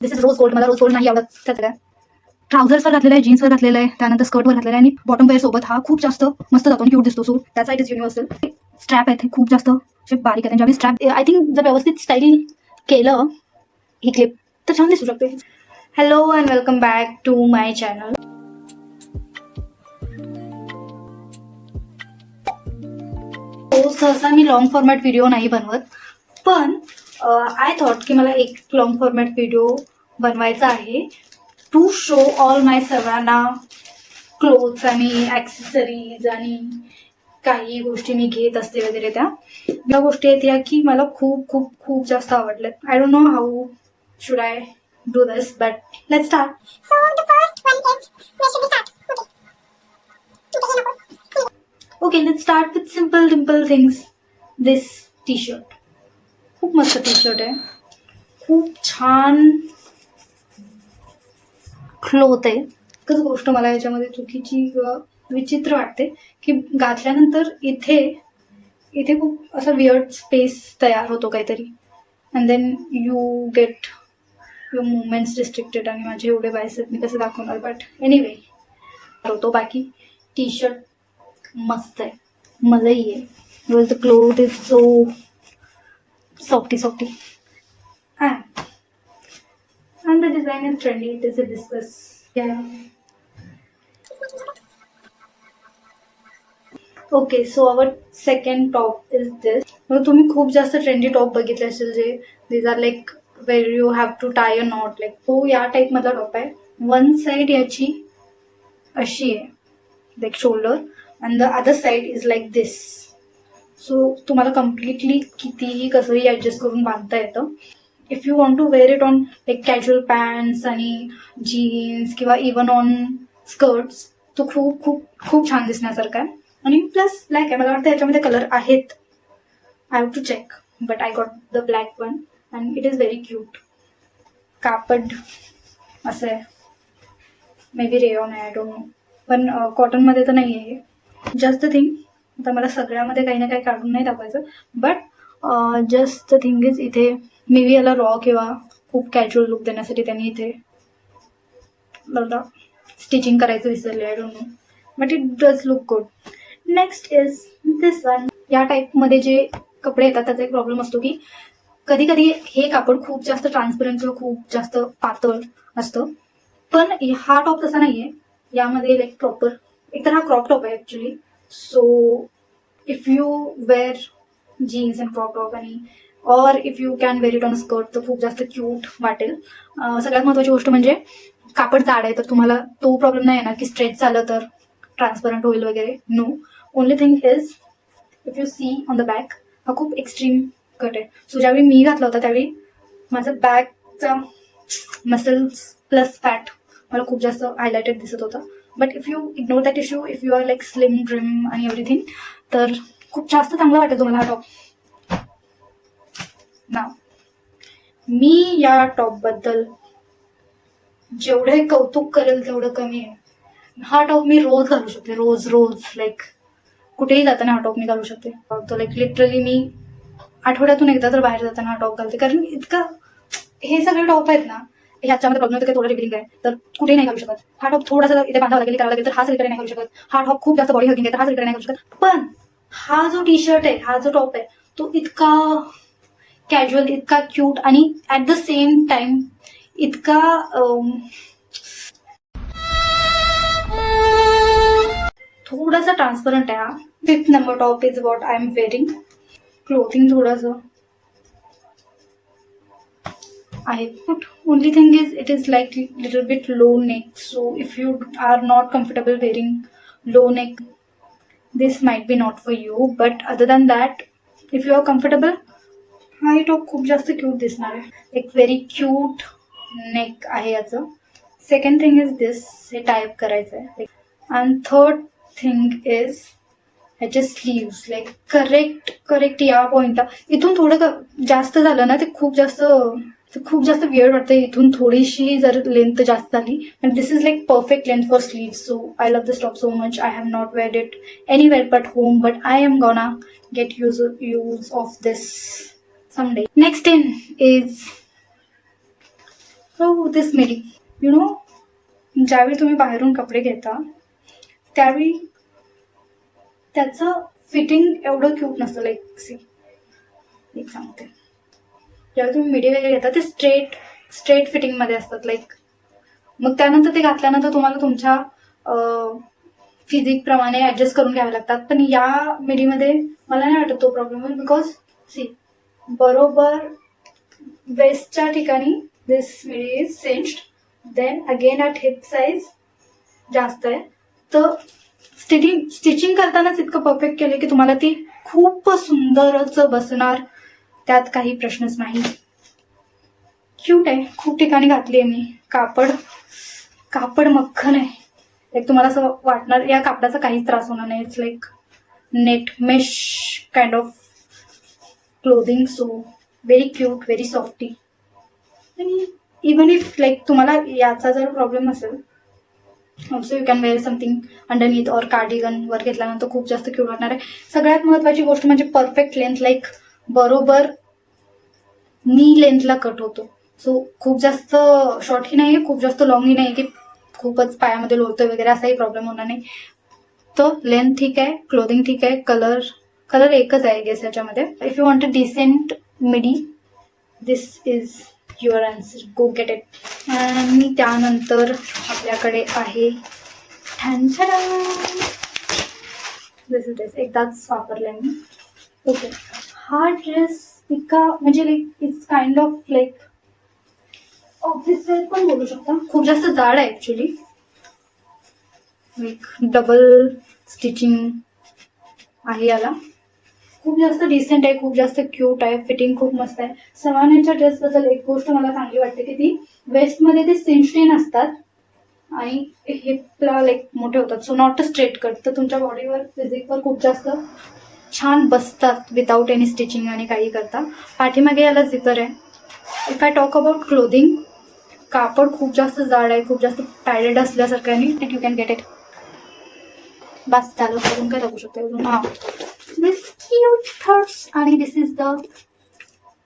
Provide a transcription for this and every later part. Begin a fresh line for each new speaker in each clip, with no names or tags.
This is rose gold. मला rose gold नाही आवडत. त्याचं ट्राउझर्सवर घातलेलं आहे, जीन्सवर घातलेलं आहे, त्यानंतर स्कर्टवर घातलेलं आहे आणि बॉटम वेअर सोबत हा खूप जास्त मस्त जातो आणि क्यूट दिसतो. सो त्याचा इट इज युनिव्हर्सल. स्ट्रॅप आहेत हे खूप जास्त बारीक आहेत. ज्यावेळी स्ट्रॅप आय थिंक जर व्यवस्थित स्टाईल केलं ही क्लिप तर छान दिसू शकते. Hello and welcome back to my channel. सहसा मी लॉंग फॉर्मॅट व्हिडिओ नाही बनवत, पण आय थॉट की मला एक लॉंग फॉर्मॅट व्हिडिओ बनवायचा आहे टू शो ऑल माय सगळ्यांना क्लोथ्स आणि ॲक्सेसरीज आणि काही गोष्टी मी घेत असते वगैरे. त्या गोष्टी आहेत या की मला खूप खूप खूप जास्त आवडल्यात. I don't know how should I do this, but let's start. Okay, let's start with simple things. This t-shirt. खूप मस्त टी-शर्ट आहे. खूप छान क्लोथ आहे. एकच गोष्ट मला याच्यामध्ये चुकीची किंवा विचित्र वाटते की घातल्यानंतर इथे खूप असा वियर्ड स्पेस तयार होतो काहीतरी, and then you get your movements restricted. आणि माझे एवढे बायसेप मी कसं दाखवणार, बट एनिवे होतो. बाकी टी शर्ट मस्त आहे, मलाही आहे. Because the cloth is so softy and the design is trendy. It is a discuss. Yeah. Okay, so our second top is this. तुम्ही खूप जास्त ट्रेंडी टॉप बघितले असेल जे these are like where you have to tie a knot, like तो या type मधला top आहे. वन साइड याची अशी आहे like shoulder and the other side is like this. So तुम्हाला कम्प्लिटली कितीही कसंही ॲडजस्ट करून बांधता येतं. If you want to wear it on like casual pants आणि जीन्स किंवा इवन ऑन स्कर्ट्स, तो खूप खूप खूप छान दिसण्यासारखा आहे. आणि प्लस ब्लॅक आहे. मला वाटतं याच्यामध्ये कलर आहेत. I have to check, but I got the black one and it is very cute. कापड असं आहे, मे बी रेयॉन आहे, आय डोंट नो, पण कॉटनमध्ये तर नाही आहे. जस्ट द थिंग, आता मला सगळ्यामध्ये काही ना काही काढून नाही दाखवायचं, but just the thing is इथे मे बी याला रॉ किंवा खूप कॅज्युअल लुक देण्यासाठी त्यांनी इथे मला स्टिचिंग करायचं विसरले. I don't no, but it does look good. Next is this one. या टाईपमध्ये जे कपडे येतात त्याचा एक प्रॉब्लेम असतो की कधी कधी हे कापड खूप जास्त ट्रान्सपरंट किंवा खूप जास्त पातळ असतं, पण हा टॉप तसा नाहीये. यामध्ये लाईक प्रॉपर एकतर हा क्रॉप टॉप आहे actually. So if you wear jeans and crop top आणि और if you can wear it on skirt तर खूप जास्त क्यूट वाटेल. सगळ्यात महत्त्वाची गोष्ट म्हणजे कापड जाड आहे, तर तुम्हाला तो प्रॉब्लेम नाही येणार की स्ट्रेच झालं तर ट्रान्सपरंट होईल वगैरे. No, only thing is if you see on the back, हा खूप एक्स्ट्रीम कट आहे. सो ज्यावेळी मी घातला होता त्यावेळी माझं बॅकचा मसल्स प्लस फॅट मला खूप जास्त हायलायटेड दिसत होतं. But if you ignore that issue, if you are like slim trim आणि एव्हरीथिंग, तर खूप जास्त चांगला वाटेल तुम्हाला हा टॉप. ना मी या टॉपबद्दल जेवढे कौतुक करेल तेवढं कमी आहे. हा टॉप मी रोज घालू शकते, रोज रोज लाईक कुठेही जाताना हा टॉप मी घालू शकते. तो लाईक लिटरली मी आठवड्यातून एकदा तर बाहेर जाताना हा टॉप घालते, कारण इतकं हे सगळे टॉप आहेत ना, ह्याच्यामध्ये प्रॉब्लेम होतं की थोडं रिव्हिलिंग आहे तर कुठेही नाही घालू शकत. हा टॉप थोडासा इथे बांधावा लागेल, करावं लागेल, तर हा सगळीकडे नाही घालू शकत. हा टॉप खूप जास्त बॉडी हगिंग आहे तर हा सगळीकडे नाही घालू शकत. पण हा जो टी शर्ट आहे, हा जो टॉप आहे, तो इतका कॅज्युअल, इतका क्यूट आणि ऍट द सेम टाइम इतका थोडासा ट्रान्सपरंट आहे. हा 5th number top is what I am wearing. Clothing थोडंसं आहे, but only thing is it is like little bit low neck. So if you are not comfortable wearing low neck, this might be not for you. But other than that, if you are comfortable, हा ही top खूप जास्त cute दिसणार आहे. एक very cute neck आहे याचं. Second thing is दिस, हे टाईप करायचं आहे. अँड थर्ड थिंग इज ह्याचे स्लीव्स, लाईक करेक्ट या पॉईंटला. इथून थोडं जास्त झालं ना, ते खूप जास्त वियर्ड वाटतं. इथून थोडीशी जर लेंथ जास्त झाली, and this is like perfect length for sleeves. So I love this top so much. I have not weared it anywhere but home, but I am gonna get use of this someday. Next in is so this midi, you no, ज्यावेळी तुम्ही बाहेरून कपडे घेता त्यावेळी त्याचं fitting एवढं cute नसतं. Like C, एक सांगते, जेव्हा तुम्ही मिडी वगैरे घेता ते स्ट्रेट फिटिंगमध्ये असतात. लाईक मग त्यानंतर ते घातल्यानंतर तुम्हाला तुमच्या फिजिक प्रमाणे ऍडजस्ट करून घ्यावे लागतात. पण या मिडीमध्ये मला नाही वाटत तो प्रॉब्लेम होईल, बिकॉज सी, बरोबर वेस्टच्या ठिकाणी this midi is cinched, then again at hip size जास्त आहे. तर स्टिचिंग करतानाच इतकं परफेक्ट केलं की तुम्हाला ती खूप सुंदरच बसणार, त्यात काही प्रश्नच नाही. क्यूट आहे, खूप ठिकाणी घातली आहे मी. कापड मक्खन आहे. लाईक तुम्हाला असं वाटणार या कापडाचा काहीच त्रास होणार नाही. It's like net mesh kind of clothing, so very cute, very softy. आणि इवन इफ लाईक तुम्हाला याचा जर प्रॉब्लेम असेल, also you can wear something underneath और कार्डिगन वर घेतल्यानंतर खूप जास्त क्यूट वाटणार आहे. सगळ्यात महत्त्वाची गोष्ट म्हणजे परफेक्ट लेंथ, लाईक बरोबर नी लेंथला कट होतो. सो खूप जास्त शॉर्टही नाही आहे, खूप जास्त लॉंगही नाही की खूपच पायामध्ये लोळतोय वगैरे, असाही प्रॉब्लेम होणार नाही. तर लेंथ ठीक आहे, क्लोथिंग ठीक आहे, कलर एकच आहे गेस याच्यामध्ये. If you want a decent midi, this is your answer, go get it. आणि त्यानंतर आपल्याकडे आहे दिस इज ड्रेस. एकदाच वापरलाय मी. ओके, हा ड्रेस इतका म्हणजे like it's kind of like office wear पण बोलू शकता. खूप जास्त जाड आहे ऍक्च्युली, लाईक डबल स्टिचिंग आहे याला. खूप जास्त डिसेंट आहे, खूप जास्त क्यूट आहे, फिटिंग खूप मस्त आहे. सवानाच्या ड्रेसबद्दल एक गोष्ट मला चांगली वाटते की ती वेस्टमध्ये ते सिंचलेन असतात आणि हिपला लाईक मोठे होतात. So not a straight cut, तर तुमच्या बॉडीवर फिजिकवर खूप जास्त छान बसतात विदाऊट एनी स्टिचिंग आणि काही करता. पाठीमागे याला झिपर आहे. If I talk about clothing, कापड खूप जास्त जाड आहे, खूप जास्त पॅडेड असल्यासारखं आणि यू कॅन गेट इट. बस चालू करून काय दाखवू शकतो. हां, दिस क्यूट थॉट्स. आणि दिस इज द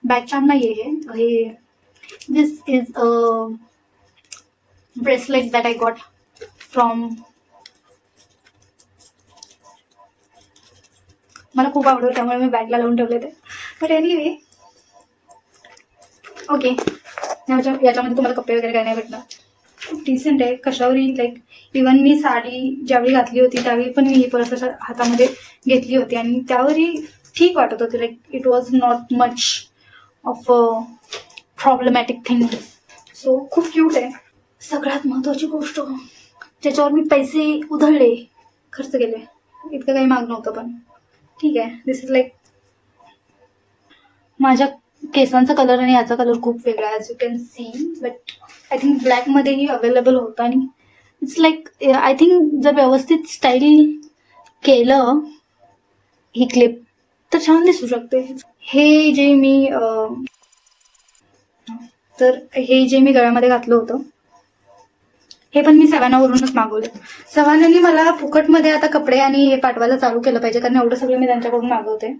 बॅकचार्म नाही आहे, this is a bracelet that I got from, मला खूप आवडलं त्यामुळे मी बॅगला लावून ठेवले ते. बट एनिवे, ओके, याच्यामध्ये तुम्हाला कपडे वगैरे काय नाही भेटणार. खूप डिसेंट आहे. कशावरही लाईक इवन मी साडी ज्यावेळी घातली होती त्यावेळी पण मी ही परत हातामध्ये घेतली होती आणि त्यावरही ठीक वाटत होती. Like it was not much of a problematic thing. So खूप क्यूट आहे. सगळ्यात महत्त्वाची गोष्ट, ज्याच्यावर मी पैसे उधळले, खर्च केले, इतकं काही माग नव्हतं पण ठीक आहे. दिस इज लाईक माझ्या केसांचा कलर आणि याचा कलर खूप वेगळा आहे, as you can see. But I think ब्लॅकमध्येही अवेलेबल होतं आणि इट्स लाईक आय थिंक जर व्यवस्थित स्टाईल केलं ही क्लिप तर छान दिसू शकते. हे जे मी गळ्यामध्ये घातलं होतं हे पण मी सवानावरूनच मागवलं. सवानाने मला फुकटमध्ये आता कपडे आणि हे पाठवायला चालू केलं पाहिजे, कारण एवढं सगळं मी त्यांच्याकडून मागवते.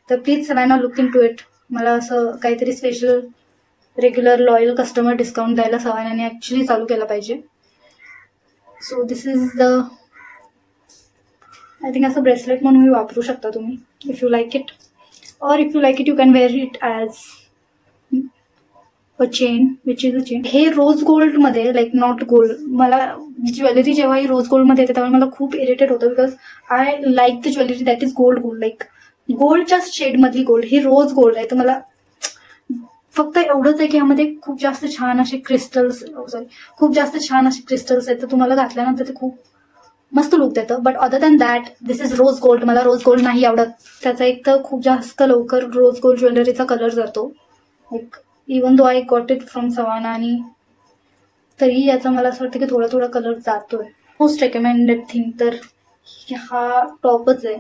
तर please Savana, look into it. मला असं काहीतरी special regular loyal customer discount द्यायला सवानाने ॲक्च्युली चालू केलं पाहिजे. So this is the, I think असं ब्रेसलेट म्हणून वापरू शकता तुम्ही इफ यू लाईक इट, और if you like it you can wear it as a chain, which is a chain. हे रोज गोल्डमध्ये, लाईक नॉट गोल्ड, मला ज्वेलरी जेव्हा ही रोज गोल्डमध्ये येते तेव्हा मला खूप इरिटेट होतं, because I like the jewellery that is gold, like गोल्डच्या शेडमधली गोल्ड. ही रोज गोल्ड आहे. तर मला फक्त एवढंच आहे की ह्यामध्ये खूप जास्त छान असे क्रिस्टल्स आहेत. तर तुम्हाला घातल्यानंतर ते खूप मस्त लुक देतं. But other than that this is rose gold. मला रोज गोल्ड नाही आवडत. त्याचा एक तर खूप जास्त लवकर रोज गोल्ड ज्वेलरीचा कलर जातो. Like even though I got it from Savana, आणि तरी याचा मला असं वाटतं की थोडा थोडा कलर जातोय. मोस्ट रेकमेंडेड थिंग तर हा टॉपच आहे.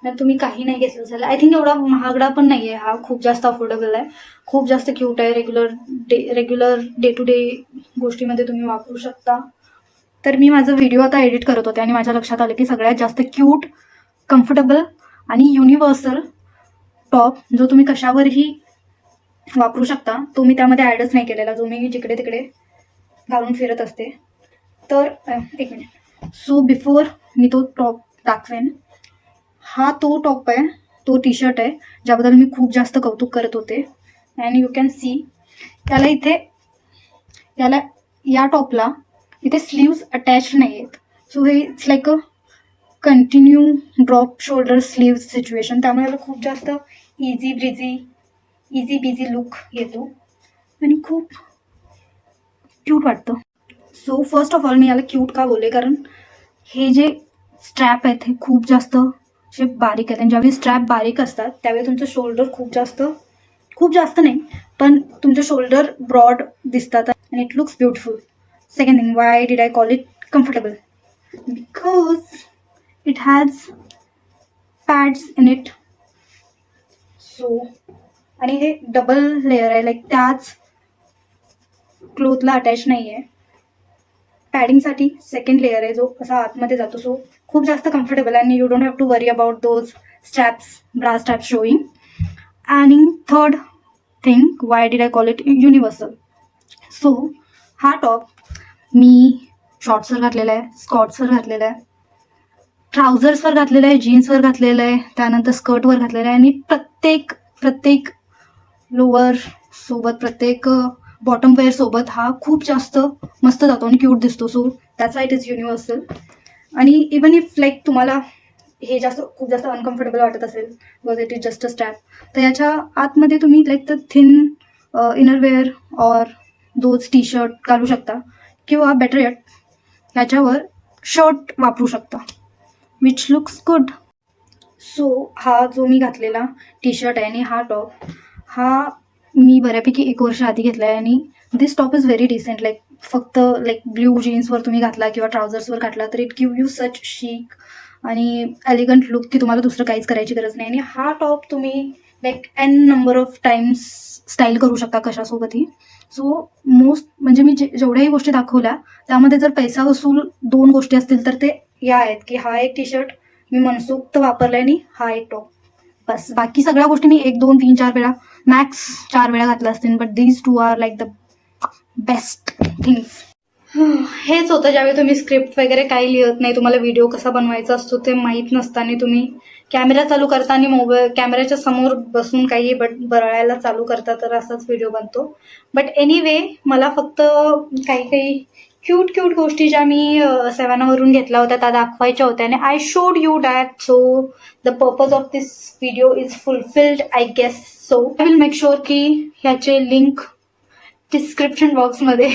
तुम्ही काही नाही घेतलं असेल. आय थिंक एवढा महागडा पण नाही आहे हा, खूप जास्त अफोर्डेबल आहे, खूप जास्त क्यूट आहे. रेग्युलर डे टू डे गोष्टीमध्ये तुम्ही वापरू शकता. तर मी माझा व्हिडिओ आता एडिट करत होते आणि माझ्या लक्षात आलं की सगळ्यात जास्त क्यूट, कम्फर्टेबल आणि युनिव्हर्सल टॉप जो तुम्ही कशावरही वापरू शकता तो मी त्यामध्ये ॲडच नाही केलेला, जो मी जिकडे तिकडे घालून फिरत असते. तर एक मिनिट. सो बिफोर मी तो टॉप दाखवेन, हा तो टॉप आहे, तो टी शर्ट आहे ज्याबद्दल मी खूप जास्त कौतुक करत होते. अँड यू कॅन सी याला या टॉपला इथे स्लीव्स अटॅच नाही आहेत. सो हे it's like a continue drop shoulder sleeves situation. त्यामुळे याला खूप जास्त इझी बिझी लुक येतो आणि खूप क्यूट वाटतं. सो फर्स्ट ऑफ ऑल मी याला क्यूट का बोलले, कारण हे जे स्ट्रॅप आहेत हे खूप जास्त असे बारीक आहेत. आणि ज्यावेळी स्ट्रॅप बारीक असतात त्यावेळी तुमचं शोल्डर खूप जास्त नाही, पण तुमचे शोल्डर ब्रॉड दिसतात आणि it looks beautiful. Second thing, why did I call it comfortable? Because it has pads in it. So आणि हे डबल लेअर आहे, लाईक त्याच क्लोथला अटॅच नाही आहे. पॅडिंगसाठी सेकंड लेअर आहे जो असा आतमध्ये जातो. सो खूप जास्त कम्फर्टेबल आणि you don't have to worry about those bra straps showing. आणि third thing, why did I call it universal? So हा टॉप मी शॉर्ट्सवर घातलेला आहे, स्कॉर्ट्सवर घातलेला आहे, ट्राउझर्सवर घातलेलं आहे, जीन्सवर घातलेलं आहे, त्यानंतर स्कर्टवर घातलेलं आहे आणि प्रत्येक लोअर सोबत, प्रत्येक बॉटम वेअर सोबत हा खूप जास्त मस्त जातो आणि क्यूट दिसतो. So that's why it is universal. आणि इवन इफ लाईक तुम्हाला हे खूप जास्त अनकम्फर्टेबल वाटत असेल because it is just a strap, तर याच्या आतमध्ये तुम्ही लाईक द थिन इनरवेअर और दोज टी शर्ट घालू शकता, किंवा बेटर येट ह्याच्यावर शर्ट वापरू शकता, विच लुक्स गुड. सो हा जो मी घातलेला टी शर्ट आहे आणि हा टॉप हा मी बऱ्यापैकी 1 वर्ष आधी घेतला आहे. आणि this top is very decent. Like फक्त लाईक ब्ल्यू जीन्सवर तुम्ही घातला किंवा ट्राउझर्सवर घातला तर इट गिव्ह यू सच शीक आणि एलिगंट लुक की तुम्हाला दुसरं काहीच करायची गरज नाही. आणि हा टॉप तुम्ही like n number of times style करू शकता कशासोबतही. सो म्हणजे मी जेवढ्याही गोष्टी दाखवल्या त्यामध्ये जर पैसा वसूल 2 गोष्टी असतील तर ते या आहेत की हा एक टी शर्ट मी मनसोक्त वापरला आणि हा एक टॉप. बस बाकी सगळ्या गोष्टी मी 1, 2, 3, 4 वेळा मॅक्स 4 वेळा घातल्या असतील. But these 2 are like the best things. हेच होतं ज्यावेळी तुम्ही स्क्रिप्ट वगैरे काही लिहत नाही, तुम्हाला व्हिडिओ कसा बनवायचा असतो ते माहीत नसतं आणि तुम्ही कॅमेरा चालू करता आणि कॅमेऱ्याच्या समोर बसून काही बरळायला चालू करता, तर असाच व्हिडिओ बनतो. बट एनिवे मला फक्त काही क्यूट गोष्टी ज्या मी सेवानावरून घेतल्या होत्या त्या दाखवायच्या होत्या आणि I showed you that. So the purpose of this video is fulfilled I guess. So I will make sure की ह्याचे लिंक डिस्क्रिप्शन बॉक्समध्ये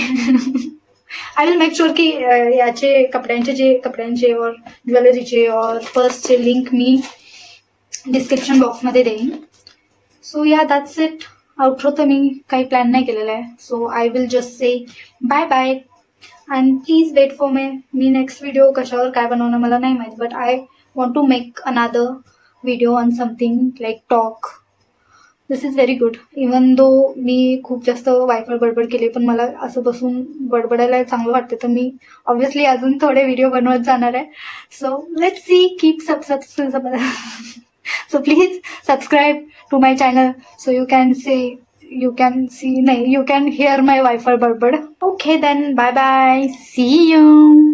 आय विल मेक शुअर की याचे कपड्यांचे और ज्वेलरीचे और पर्सचे लिंक मी डिस्क्रिप्शन बॉक्समध्ये देईन. सो या दॅट्स इट. आउटरो तर मी काही प्लॅन नाही केलेला आहे. So I will just say bye bye and please wait for me next video कशावर काय बनवणं मला नाही माहीत, but I want to make another video on something like talk. This is very good. Even though मी खूप जास्त वायफळ बडबड केली, पण मला असं बसून बडबडायला चांगलं वाटतं, तर मी ऑब्व्हियसली अजून थोडे व्हिडिओ बनवत जाणार आहे. So let's see, keep so please subscribe to my channel so you can hear my वायफळ बडबड. Okay then, bye bye, see you.